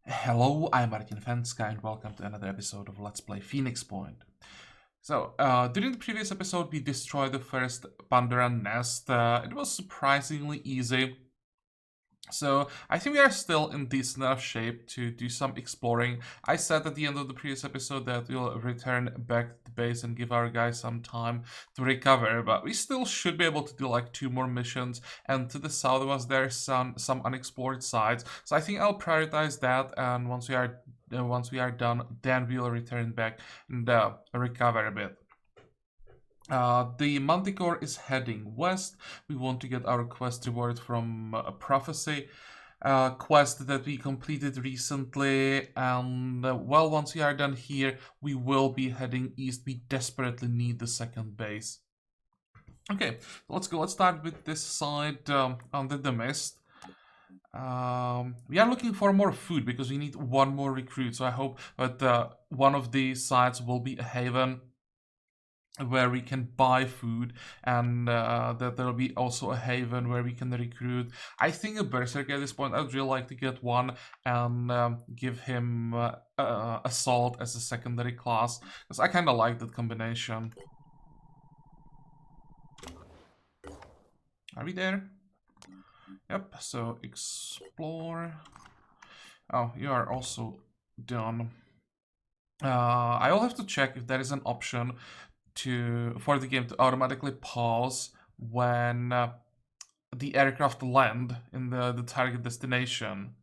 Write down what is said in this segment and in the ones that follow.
Hello, I'm Fencka and welcome to another episode of Let's Play Phoenix Point. So, during the previous episode we destroyed the first Pandora nest. It was surprisingly easy. So, I think we are still in decent enough shape to do some exploring. I said at the end of the previous episode that we'll return back to the base and give our guys some time to recover, but we still should be able to do like 2 more missions, and to the south of us there's some unexplored sites. So I think I'll prioritize that, and once we are done, then we'll return back and recover a bit. The Manticore is heading west. We want to get our quest reward from a prophecy quest that we completed recently. And well, once we are done here, we will be heading east. We desperately need the second base. Okay, let's go. Let's start with this side under the mist. We are looking for more food because we need 1 more recruit. So I hope that one of these sites will be a haven where we can buy food, and that there'll be also a haven where we can recruit. I think a berserker at this point. I'd really like to get one and give him assault as a secondary class, because I kind of like that combination. Are we there? Yep, so explore. Oh, you are also done. I'll have to check if there is an option for the game to automatically pause when the aircraft land in the target destination.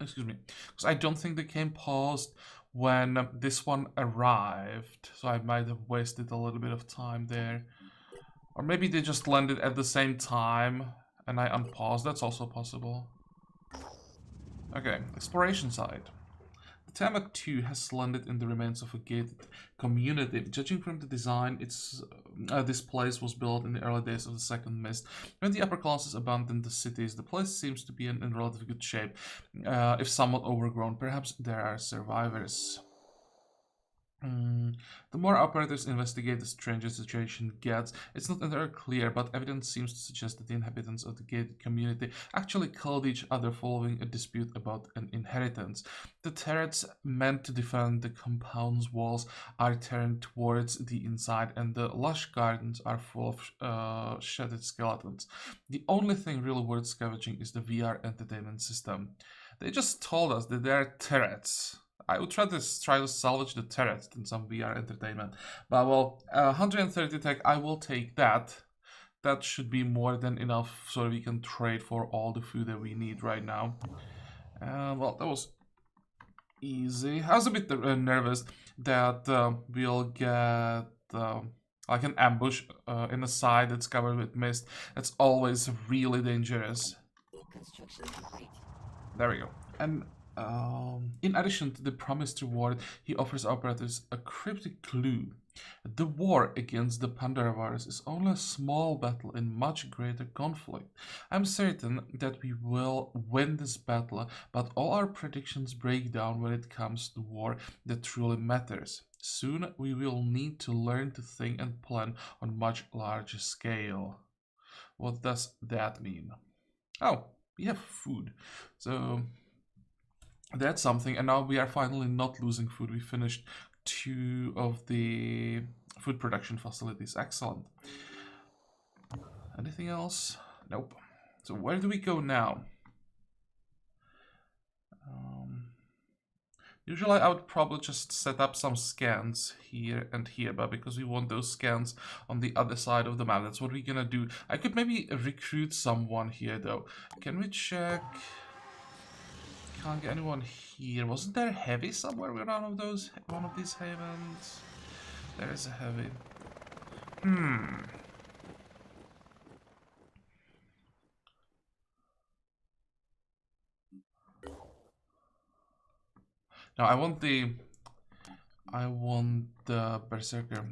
Excuse me. Because I don't think the game paused when this one arrived, so I might have wasted a little bit of time there. Or maybe they just landed at the same time and I unpaused. That's also possible. Okay, exploration site. Tiamat 2 has landed in the remains of a gated community. Judging from the design, this place was built in the early days of the Second Mist. When the upper classes abandoned the cities, the place seems to be in relatively good shape, if somewhat overgrown. Perhaps there are survivors. The more operators investigate, the stranger the situation gets. It's not entirely clear, but evidence seems to suggest that the inhabitants of the gated community actually killed each other following a dispute about an inheritance. The turrets meant to defend the compound's walls are turned towards the inside, and the lush gardens are full of shattered skeletons. The only thing really worth scavenging is the VR entertainment system. They just told us that there are turrets. I would try to salvage the turrets in some VR entertainment. But well, 130 tech, I will take that. That should be more than enough so we can trade for all the food that we need right now. Well, that was easy. I was a bit nervous that we'll get like an ambush in a side that's covered with mist. That's always really dangerous. There we go. And in addition to the promised reward, he offers operators a cryptic clue. The war against the Pandora virus is only a small battle in much greater conflict. I'm certain that we will win this battle, but all our predictions break down when it comes to war that truly matters. Soon we will need to learn to think and plan on much larger scale. What does that mean? Oh, we have food. So that's something, and now we are finally not losing food. We finished 2 of the food production facilities. Excellent. Anything else? Nope. So where do we go now? Usually I would probably just set up some scans here and here, but because we want those scans on the other side of the map, that's what we're gonna do. I could maybe recruit someone here though. Can we check? Can't get anyone here. Wasn't there a heavy somewhere with one of these havens? There is a heavy. No, I want the berserker.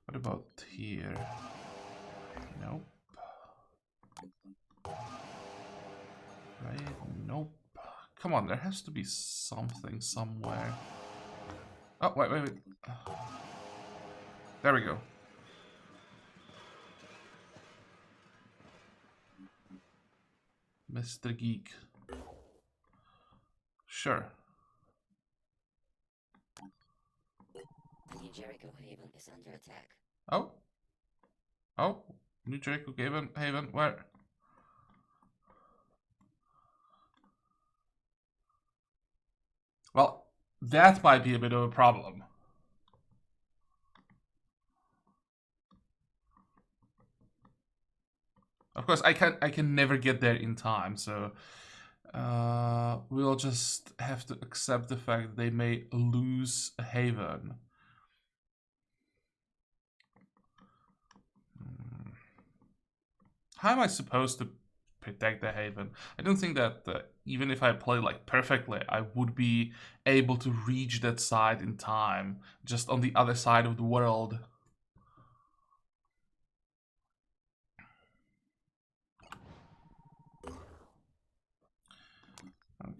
What about here? Nope. Right? Nope. Come on, there has to be something somewhere. Oh, wait. There we go. Mr. Geek. Sure. The new Jericho haven is under attack. Oh? Oh? New Jericho haven? Where? Well, that might be a bit of a problem. Of course, I can never get there in time, so we'll just have to accept the fact that they may lose a haven. How am I supposed to protect the haven? I don't think that even if I play like perfectly, I would be able to reach that side in time, just on the other side of the world.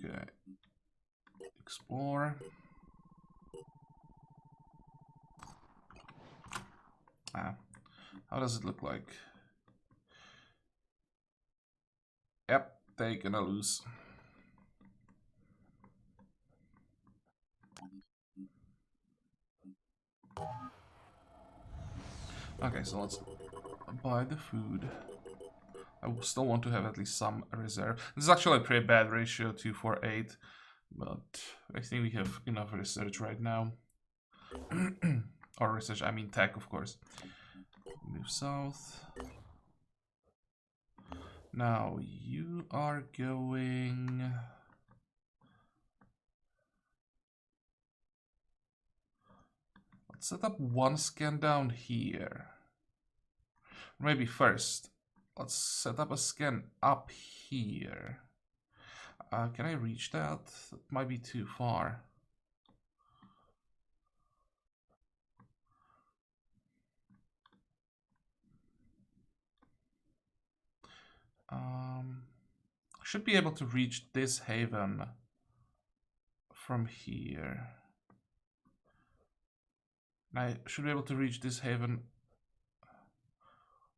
Okay. Explore. How does it look like? Yep, they're gonna lose. Okay, so let's buy the food. I still want to have at least some reserve. This is actually a pretty bad ratio, 248, but I think we have enough research right now. Or research, I mean tech, of course. Move south. Now you are going... Let's set up one scan down here. Maybe first, let's set up a scan up here. Can I reach that? That might be too far. Should be able to reach this haven from here. I should be able to reach this haven,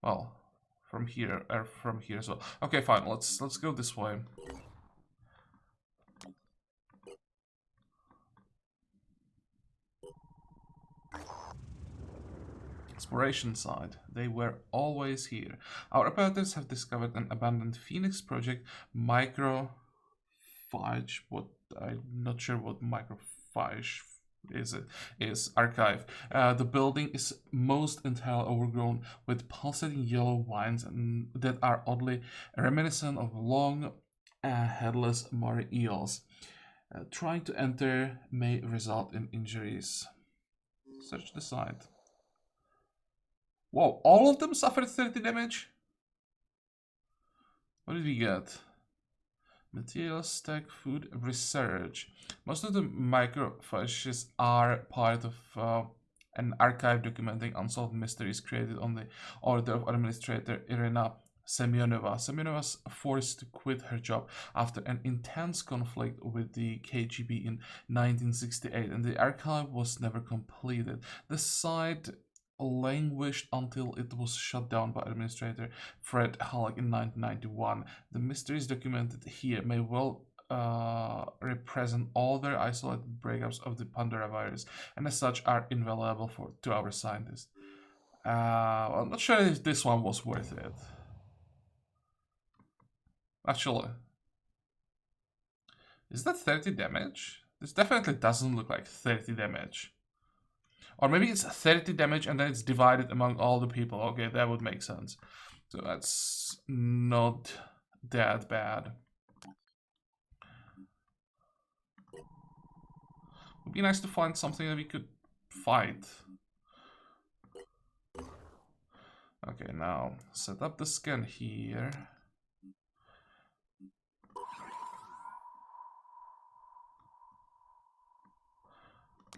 well, from here, or from here as well. Okay, fine. Let's go this way. Exploration side. They were always here. Our operators have discovered an abandoned Phoenix project, microphage. What, I'm not sure what microphage is archive. The building is most entirely overgrown with pulsating yellow vines and that are oddly reminiscent of long headless moray eels. Trying to enter may result in injuries. Search the site. Whoa, all of them suffered 30 damage? What did we get? Materials, stack, food, research. Most of the microphages are part of an archive documenting unsolved mysteries created on the order of Administrator Irina Semyonova. Semyonova was forced to quit her job after an intense conflict with the KGB in 1968, and the archive was never completed. The site languished until it was shut down by Administrator Fred Halleck in 1991. The mysteries documented here may well represent all their isolated breakups of the Pandora virus, and as such are invaluable to our scientists. Well, I'm not sure if this one was worth it. Actually, is that 30 damage? This definitely doesn't look like 30 damage. Or maybe it's 30 damage and then it's divided among all the people. Okay, that would make sense. So that's not that bad. Would be nice to find something that we could fight. Okay, now set up the scan here.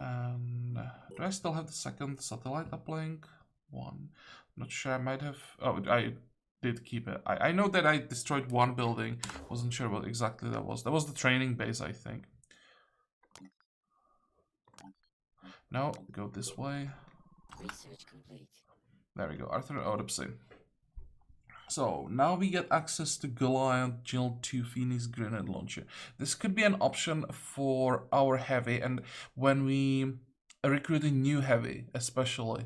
And do I still have the second satellite uplink? One. I'm not sure, I might have... Oh, I did keep it. I know that I destroyed one building. Wasn't sure what exactly that was. That was the training base, I think. No, go this way. Research complete. There we go, Arthur autopsy. So now we get access to Goliath Jill 2 Phoenix Grenade Launcher. This could be an option for our heavy, and when we recruit a new heavy, especially.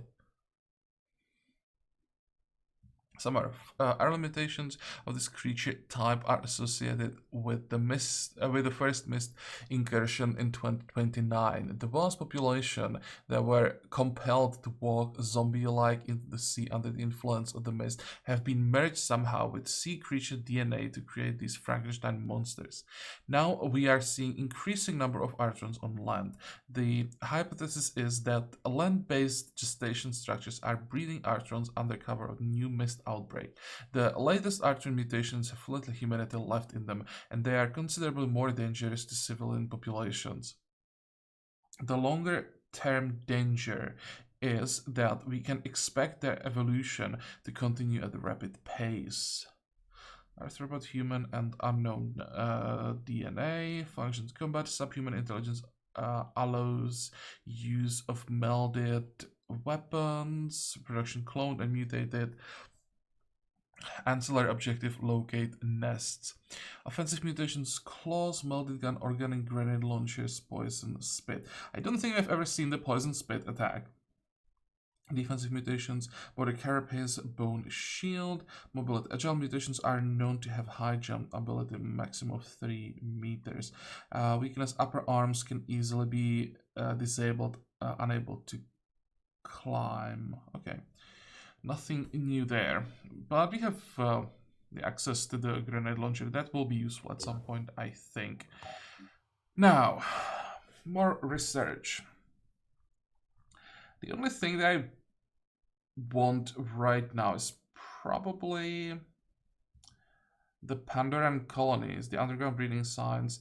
Some are limitations of this creature type are associated with the first mist incursion in 2029. The vast population that were compelled to walk zombie-like into the sea under the influence of the mist have been merged somehow with sea creature DNA to create these Frankenstein monsters. Now we are seeing increasing number of Artrons on land. The hypothesis is that land-based gestation structures are breeding Artrons under cover of new mist outbreak. The latest Artron mutations have little humanity left in them, and they are considerably more dangerous to civilian populations. The longer-term danger is that we can expect their evolution to continue at a rapid pace. Arthropod human and unknown DNA, functions combat, subhuman intelligence allows use of melded weapons, production cloned and mutated. Ancillary objective, locate nests. Offensive mutations, claws, melded gun, organic grenade launchers, poison spit. I don't think I've ever seen the poison spit attack. Defensive mutations, body carapace, bone shield, mobility. Agile mutations are known to have high jump ability, maximum of 3 meters. Weakness, upper arms can easily be disabled, unable to climb. Okay, nothing new there, but we have the access to the grenade launcher. That will be useful at some point, I think. Now, more research. The only thing that I want right now is probably the Pandoran colonies. The underground breeding sites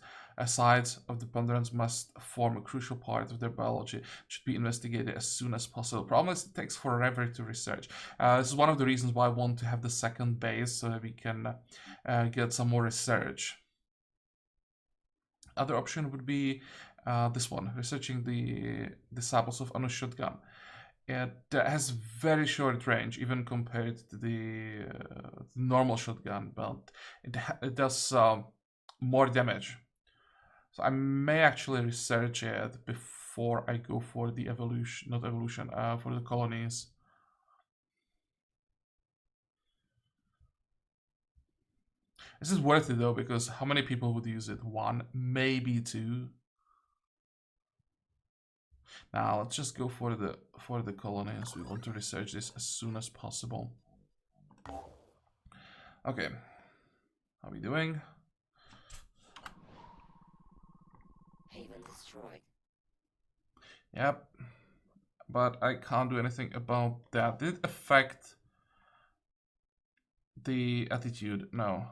of the Pandorans must form a crucial part of their biology. It should be investigated as soon as possible. Problem is, it takes forever to research. This is one of the reasons why I want to have the second base, so that we can get some more research. Other option would be this one, researching the disciples of Anu's shotgun. It has very short range, even compared to the normal shotgun, but it does more damage. So I may actually research it before I go for the evolution, not evolution, for the colonies. This is worth it though, because how many people would use it? 1, maybe 2. Now let's just go for the colonies. We want to research this as soon as possible. Okay, how are we doing? Haven destroyed. Yep, but I can't do anything about that. Did it affect the attitude? No.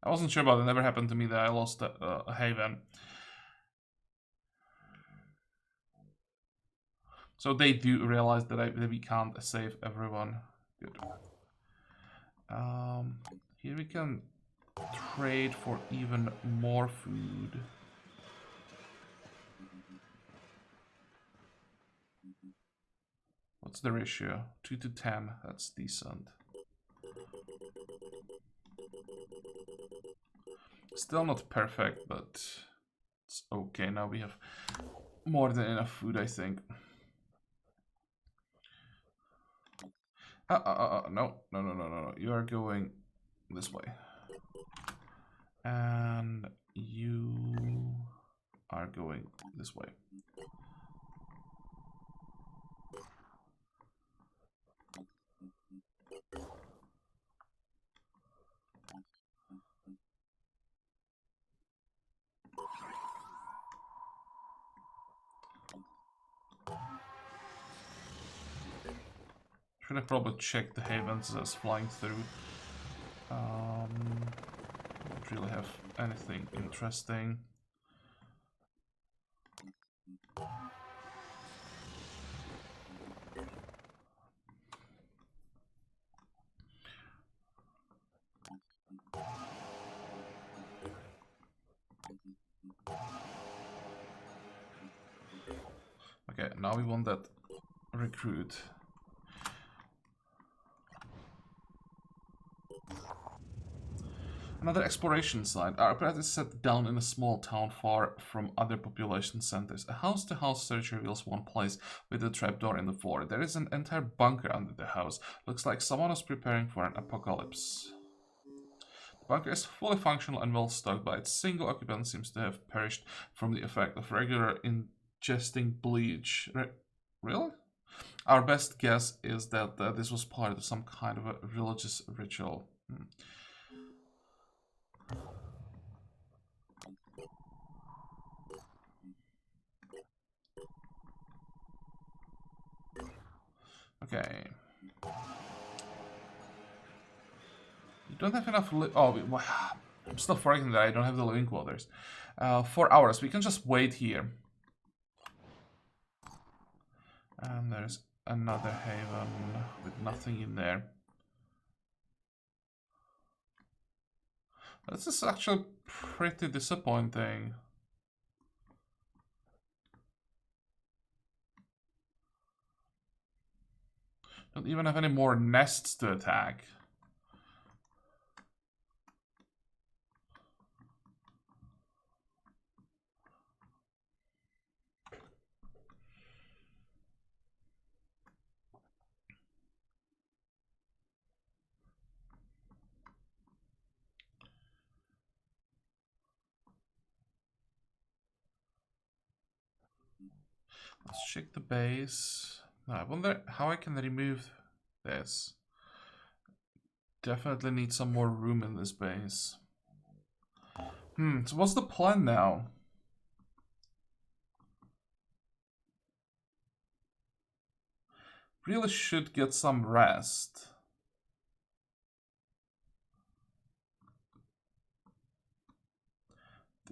I wasn't sure about it. It never happened to me that I lost a haven. So they do realize that we can't save everyone. Good. Here we can trade for even more food. What's the ratio? 2 to 10. That's decent. Still not perfect, but it's okay. Now we have more than enough food, I think. No. You are going this way. And you are going this way. Should have probably checked the havens as flying through. Don't really have anything interesting. Okay, now we want that recruit. Another exploration site. Our apprentice is set down in a small town far from other population centers. A house-to-house search reveals one place with a trapdoor in the floor. There is an entire bunker under the house. Looks like someone was preparing for an apocalypse. The bunker is fully functional and well stocked, but its single occupant seems to have perished from the effect of regular ingesting bleach. Really? Our best guess is that this was part of some kind of a religious ritual. Okay. You don't have enough I'm still forgetting that I don't have the living quarters. 4 hours. We can just wait here. And there's another haven with nothing in there. This is actually pretty disappointing. Don't even have any more nests to attack. Let's check the base. I wonder how I can remove this. Definitely need some more room in this base. So what's the plan now? Really should get some rest.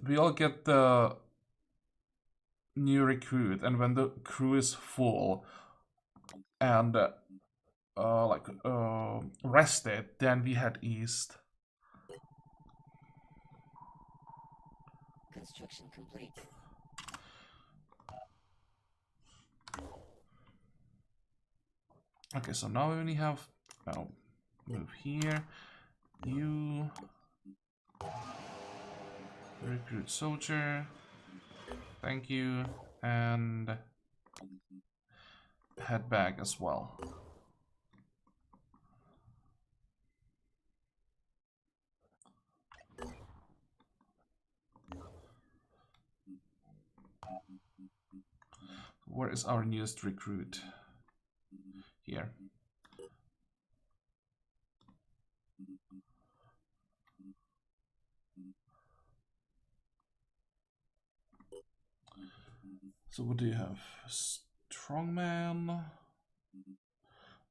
We all get the new recruit, and when the crew is full and rested, then we head east. Construction complete. Okay, so now we only have move here. You recruit soldier. Thank you, and head back as well. Where is our newest recruit? Here. So what do you have? Strongman,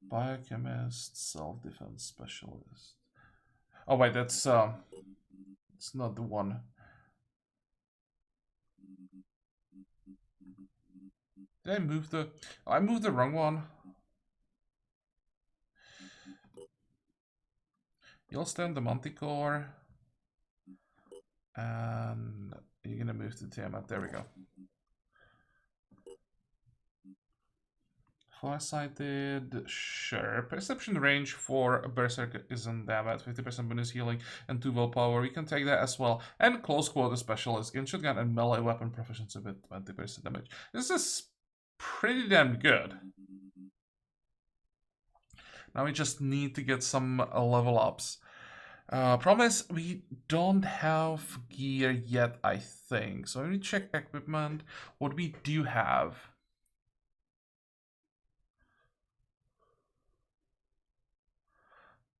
biochemist, self-defense specialist. Oh wait, that's it's not the one. Did I move the? Oh, I moved the wrong one. You'll stay on the Manticore, and you're gonna move to Tiamat. There we go. Farsighted, sure. Perception range for a Berserker isn't that bad. 50% bonus healing and 2 willpower. We can take that as well. And close quarter specialist. Gun shotgun and melee weapon proficiency with 20% damage. This is pretty damn good. Now we just need to get some level ups. Problem is, we don't have gear yet, I think. So let me check equipment. What we do have.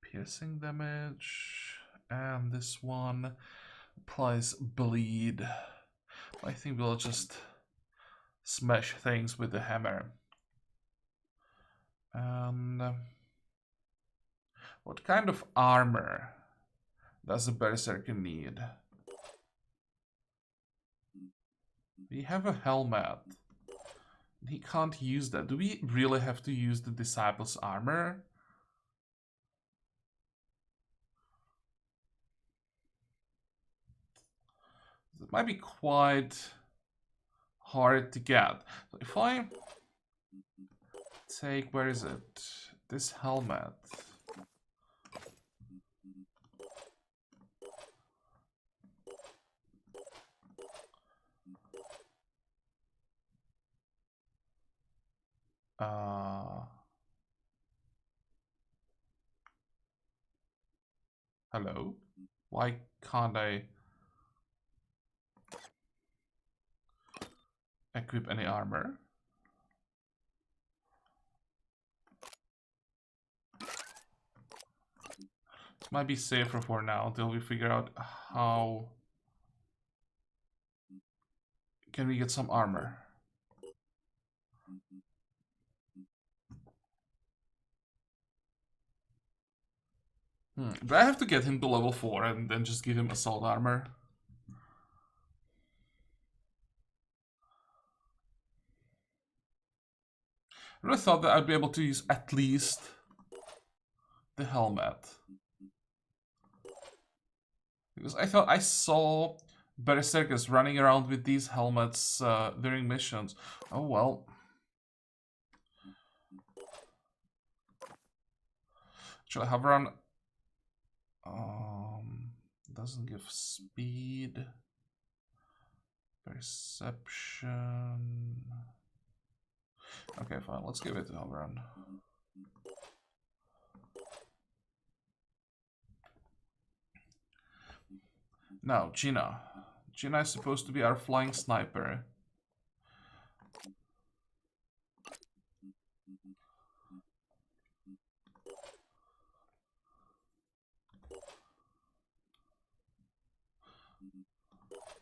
Piercing damage, and this one applies bleed. I think we'll just smash things with the hammer. And what kind of armor does a berserker need? We have a helmet. He can't use that. Do we really have to use the disciples' armor? It might be quite hard to get. So if I take, where is it? This helmet. Hello? Why can't I equip any armor? This might be safer for now until we figure out how can we get some armor. Do I have to get him to level 4 and then just give him assault armor? I really thought that I'd be able to use at least the helmet. Because I thought I saw Berserkers running around with these helmets during missions. Oh well. Actually, hover on... doesn't give speed. Perception. Okay, fine. Let's give it to hover on. Now, Gina. Gina is supposed to be our flying sniper.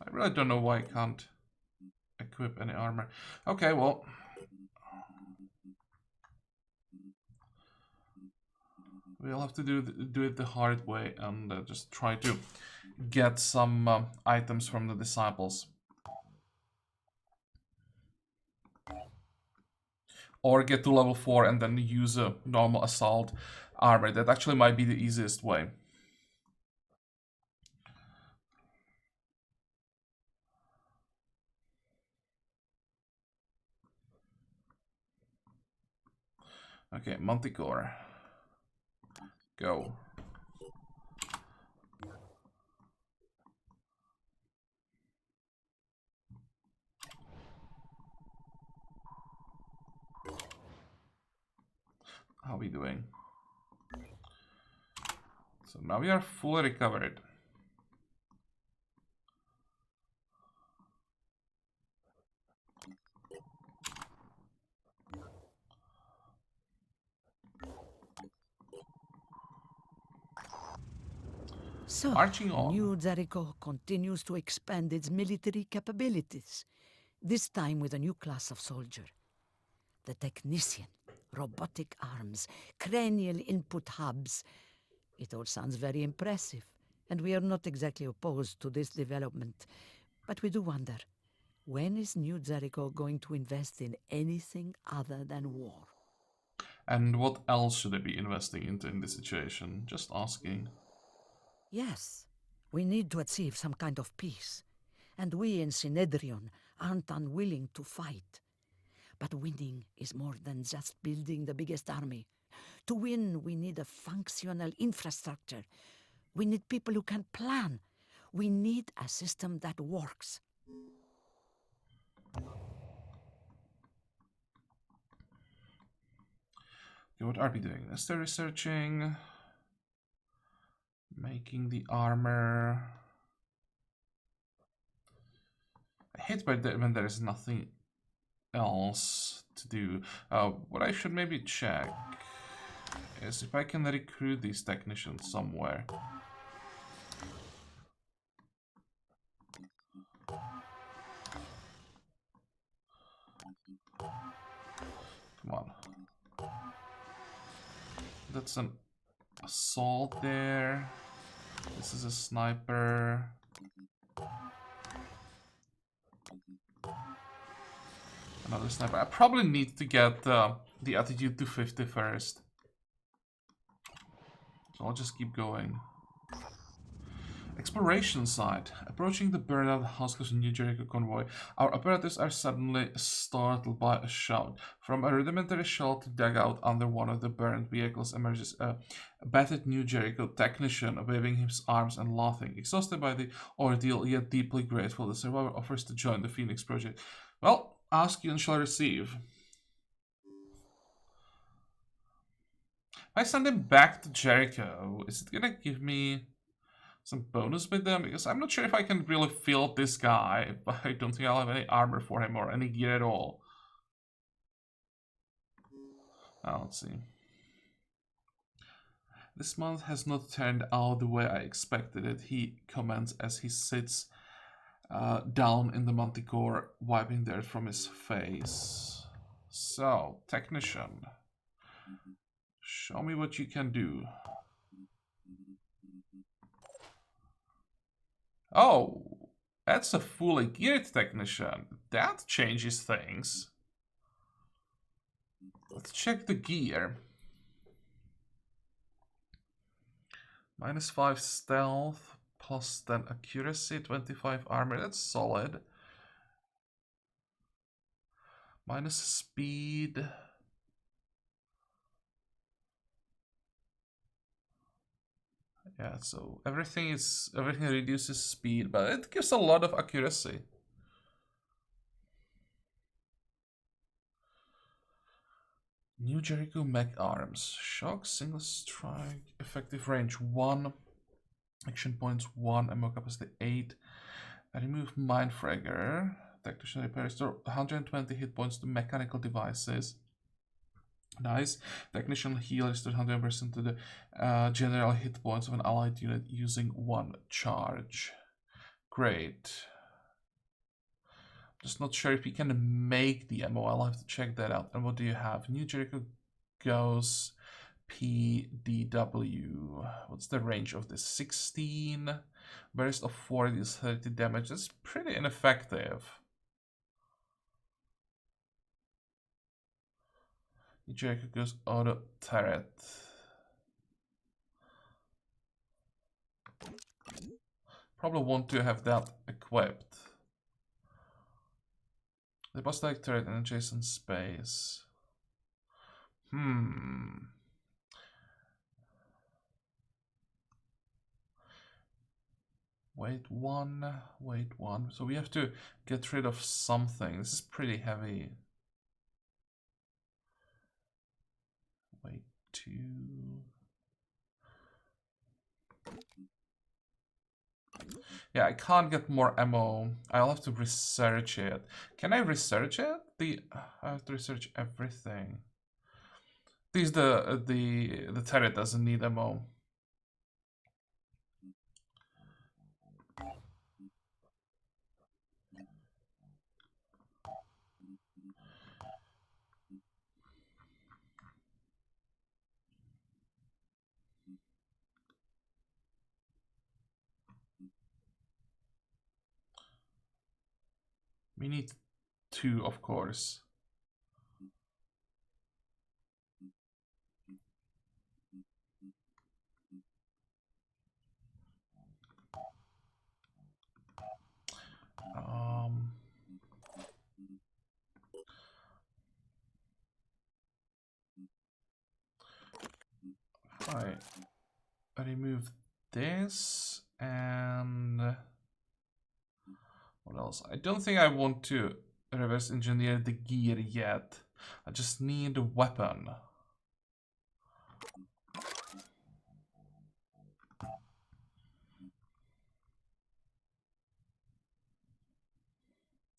I really don't know why I can't equip any armor. Okay, well... we'll have to do it the hard way and just try to get some items from the disciples. Or get to level 4 and then use a normal assault armor. That actually might be the easiest way. Okay, Manticore. Go. How are we doing? So now we are fully recovered. So, Marching on. New Jericho continues to expand its military capabilities, this time with a new class of soldier. The technician, robotic arms, cranial input hubs. It all sounds very impressive, and we are not exactly opposed to this development. But we do wonder, when is New Jericho going to invest in anything other than war? And what else should I be investing into in this situation? Just asking. Yes, we need to achieve some kind of peace, and we in Synedrion aren't unwilling to fight. But winning is more than just building the biggest army. To win, we need a functional infrastructure. We need people who can plan. We need a system that works. Okay, what are we doing? Still researching. Making the armor. I hate when there is nothing else to do. What I should maybe check is if I can recruit these technicians somewhere. Come on. That's an assault there. This is a sniper. Another sniper. I probably need to get the attitude to 50 first. So I'll just keep going. Exploration site. Approaching the burned out houses in New Jericho convoy, our operatives are suddenly startled by a shout. From a rudimentary shelter dugout under one of the burned vehicles emerges a battered New Jericho technician, waving his arms and laughing. Exhausted by the ordeal, yet deeply grateful, the survivor offers to join the Phoenix Project. Well, ask you and shall receive. If I send him back to Jericho, is it gonna give me some bonus with them? Because I'm not sure if I can really field this guy, but I don't think I'll have any armor for him or any gear at all. Let's see. This month has not turned out the way I expected it, he comments as he sits down in the manticore, wiping dirt from his face. So, technician, show me what you can do. Oh, that's a fully geared technician. That changes things. Let's check the gear. -5 stealth, +10 accuracy, 25 armor. That's solid. Minus speed. Yeah, so everything reduces speed, but it gives a lot of accuracy. New Jericho mech arms. Shock, single strike, effective range 1, action points 1, ammo capacity 8. I remove Mindfragger. Tactician repair, restore 120 hit points to mechanical devices. Nice. Technician heal, restore 100% to the general hit points of an allied unit using 1 charge. Great. Just not sure if we can make the ammo. I'll have to check that out. And what do you have? New Jericho goes PDW. What's the range of this? 16. Burst of 40 is 30 damage. That's pretty ineffective. New Jericho goes auto turret. Probably want to have that equipped. The boss like turret in adjacent space. Wait one. So we have to get rid of something. This is pretty heavy. Wait 2. Yeah, I can't get more ammo. I'll have to research it. Can I research it? I have to research everything. The turret doesn't need ammo. We need 2, of course. Right. I remove this and what else? I don't think I want to reverse engineer the gear yet. I just need a weapon.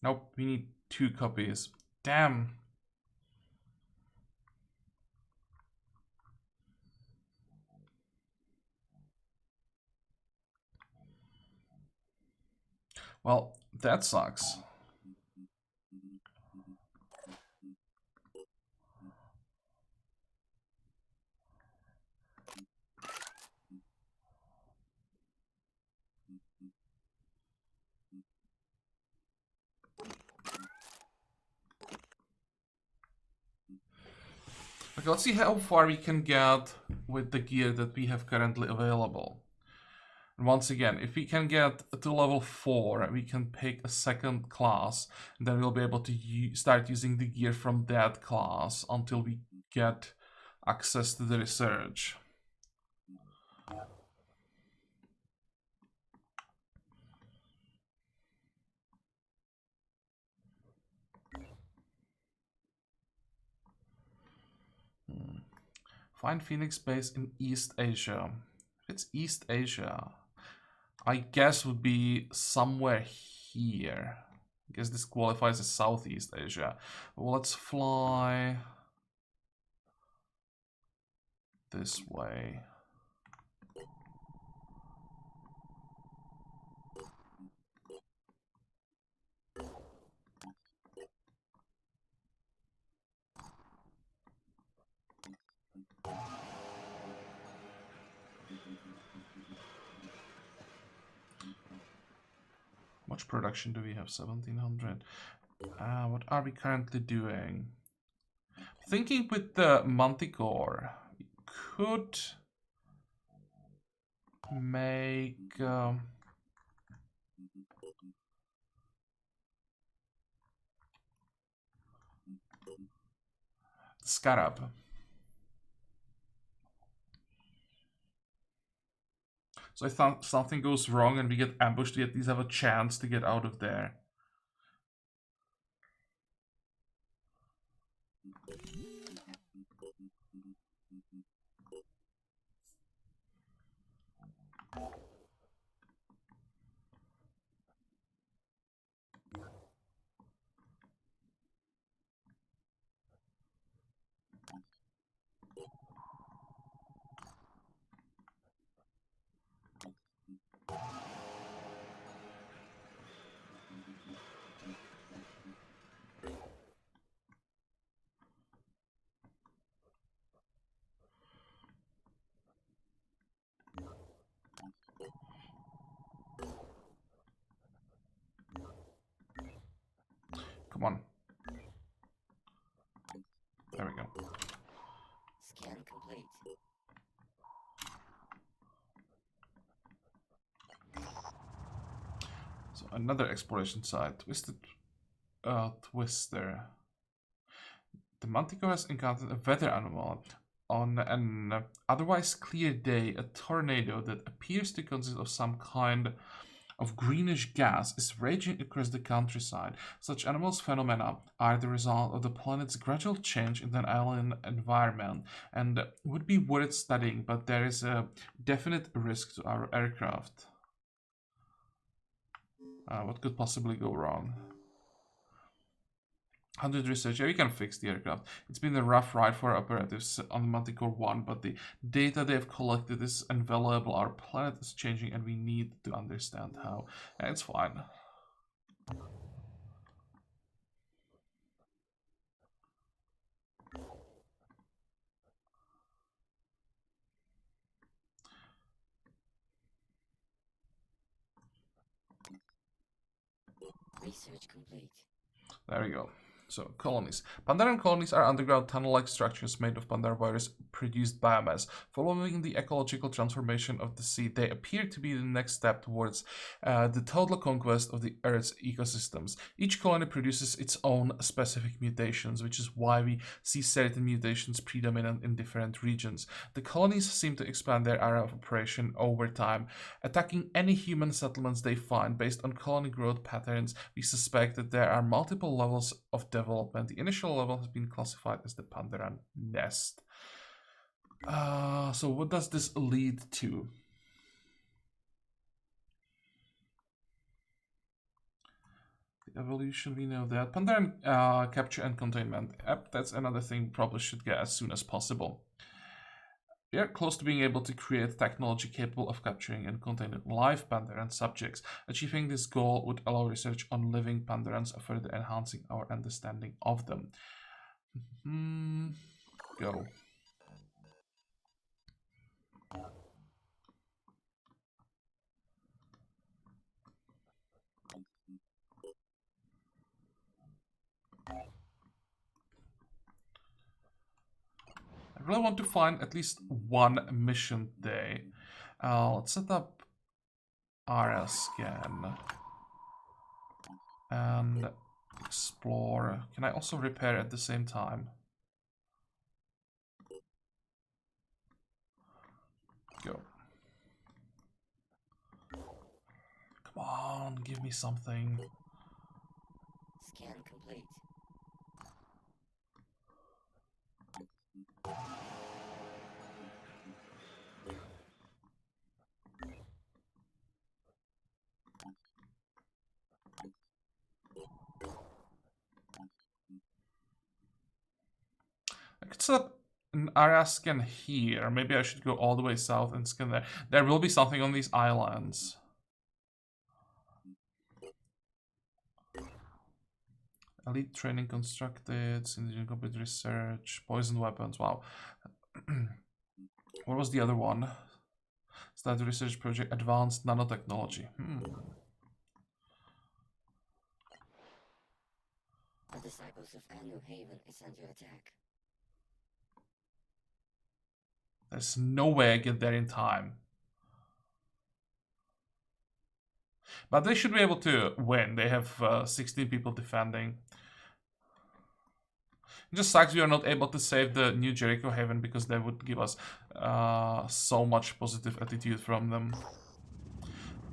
Nope, we need 2 copies. Damn. Well, that sucks. Okay, let's see how far we can get with the gear that we have currently available. And once again, if we can get to level 4, we can pick a second class, and then we'll be able to start using the gear from that class until we get access to the research. Find Phoenix base in East Asia. If it's East Asia, I guess would be somewhere here. I guess this qualifies as Southeast Asia. Well, let's fly this way. How much production do we have? 1700. What are we currently doing? Thinking with the Manticore, we could make Scarab. So if something goes wrong and we get ambushed, we at least have a chance to get out of there. Come on. There we go. Scan complete. So another exploration site. Twisted Twister. The Manticore has encountered a weather anomaly. On an otherwise clear day, a tornado that appears to consist of some kind of greenish gas is raging across the countryside. Such anomalous phenomena are the result of the planet's gradual change in an alien environment and would be worth studying, but there is a definite risk to our aircraft. What could possibly go wrong? 100 research. Yeah, we can fix the aircraft. It's been a rough ride for operatives on the Manticore 1, but the data they've collected is invaluable. Our planet is changing and we need to understand how. And it's fine. Research complete. There we go. So, colonies. Pandaran colonies are underground tunnel-like structures made of Pandara virus-produced biomass. Following the ecological transformation of the sea, they appear to be the next step towards the total conquest of the Earth's ecosystems. Each colony produces its own specific mutations, which is why we see certain mutations predominant in different regions. The colonies seem to expand their area of operation over time, attacking any human settlements they find. Based on colony growth patterns, we suspect that there are multiple levels of development. The initial level has been classified as the Pandaran nest. So what does this lead to? The evolution, we know that. Pandaran capture and containment. Yep, that's another thing we probably should get as soon as possible. We are close to being able to create technology capable of capturing and containing live Pandaran subjects. Achieving this goal would allow research on living Pandarans, further enhancing our understanding of them. Go. I really want to find at least one mission day. Let's set up RS scan and explore. Can I also repair at the same time? Go. Come on, give me something. Scan complete. set up an area scan here. Maybe I should go all the way south and scan there. There will be something on these islands. Elite training constructed, synergy computer research, poison weapons, wow. What was the other one? Started research project, advanced nanotechnology. The disciples of New Haven is under attack. There's no way I get there in time. But they should be able to win. They have 16 people defending. It just sucks we are not able to save the new Jericho Haven because they would give us so much positive attitude from them.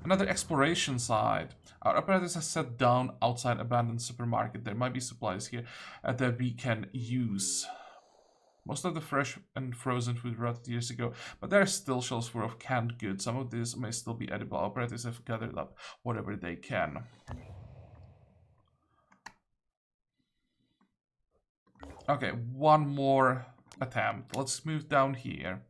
Another exploration site. Our apparatus has set down outside abandoned supermarket. There might be supplies here that we can use. Most of the fresh and frozen food rotted years ago, but there are still shelves full of canned goods. Some of these may still be edible. Operators have gathered up whatever they can. Okay, one more attempt. Let's move down here.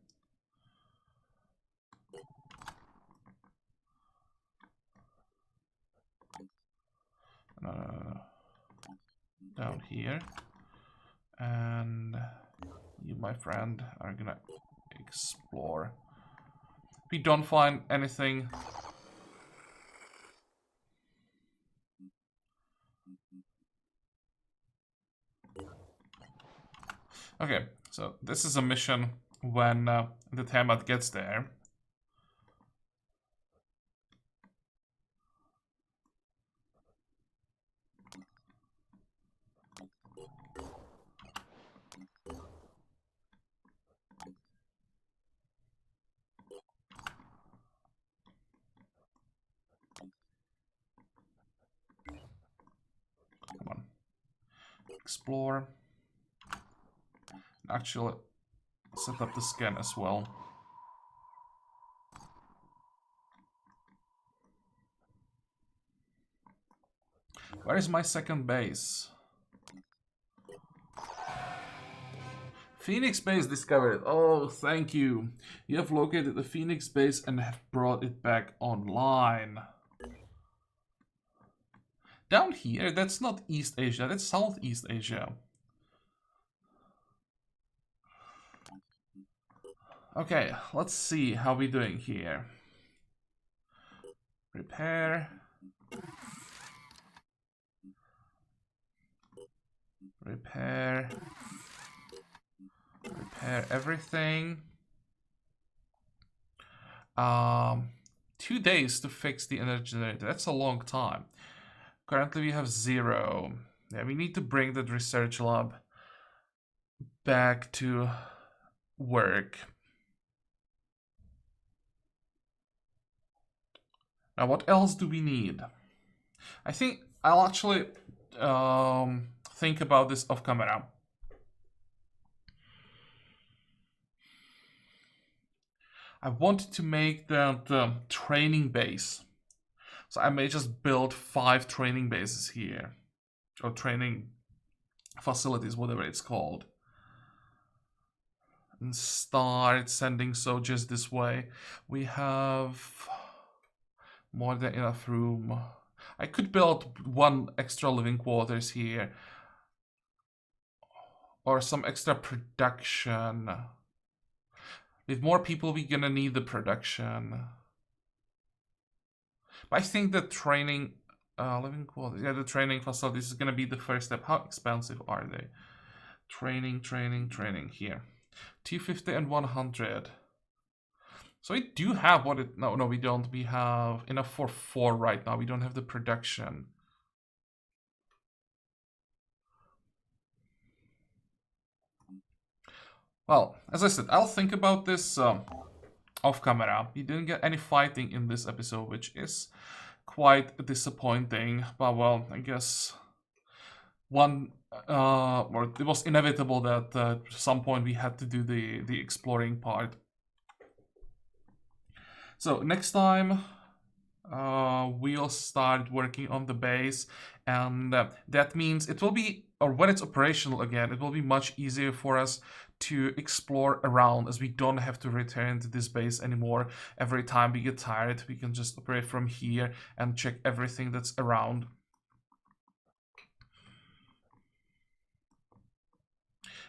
Down here. And you, my friend, are gonna explore. If we don't find anything, okay, so this is a mission when the Tiamat gets there. Come on. Explore. Actually, set up the scan as well. Where is my second base? Phoenix base discovered. Oh, thank you. You have located the Phoenix base and have brought it back online. Down here, that's not East Asia, that's Southeast Asia. Okay, let's see how we're doing here. Repair. Repair. Repair everything. 2 days to fix the energy generator. That's a long time. Currently we have 0. Yeah, we need to bring that research lab back to work. Now, what else do we need? I think I'll actually think about this off camera. I want to make the training base. So I may just build 5 training bases here. Or training facilities, whatever it's called. And start sending soldiers this way. We have more than enough room. I could build 1 extra living quarters here. Or some extra production. With more people, we're gonna need the production. But I think the training, living quarters, yeah, the training facilities is gonna be the first step. How expensive are they? Training here. 250 and 100. So we do have what it, no, we don't. We have enough for 4 right now. We don't have the production. Well, as I said, I'll think about this off camera. We didn't get any fighting in this episode, which is quite disappointing. But well, I guess or it was inevitable that at some point we had to do the exploring part. So next time we'll start working on the base and that means it will be, or when it's operational again, it will be much easier for us to explore around, as we don't have to return to this base anymore. Every time we get tired, we can just operate from here and check everything that's around.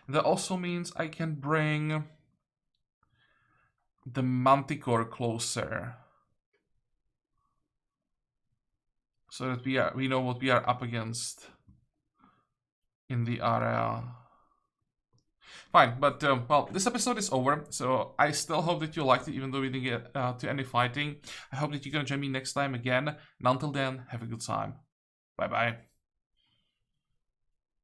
That also means I can bring the Manticore closer, so that we know what we are up against in the area. Fine, but well, this episode is over, so I still hope that you liked it, even though we didn't get to any fighting. I hope that you're gonna join me next time again, and until then, have a good time. Bye bye.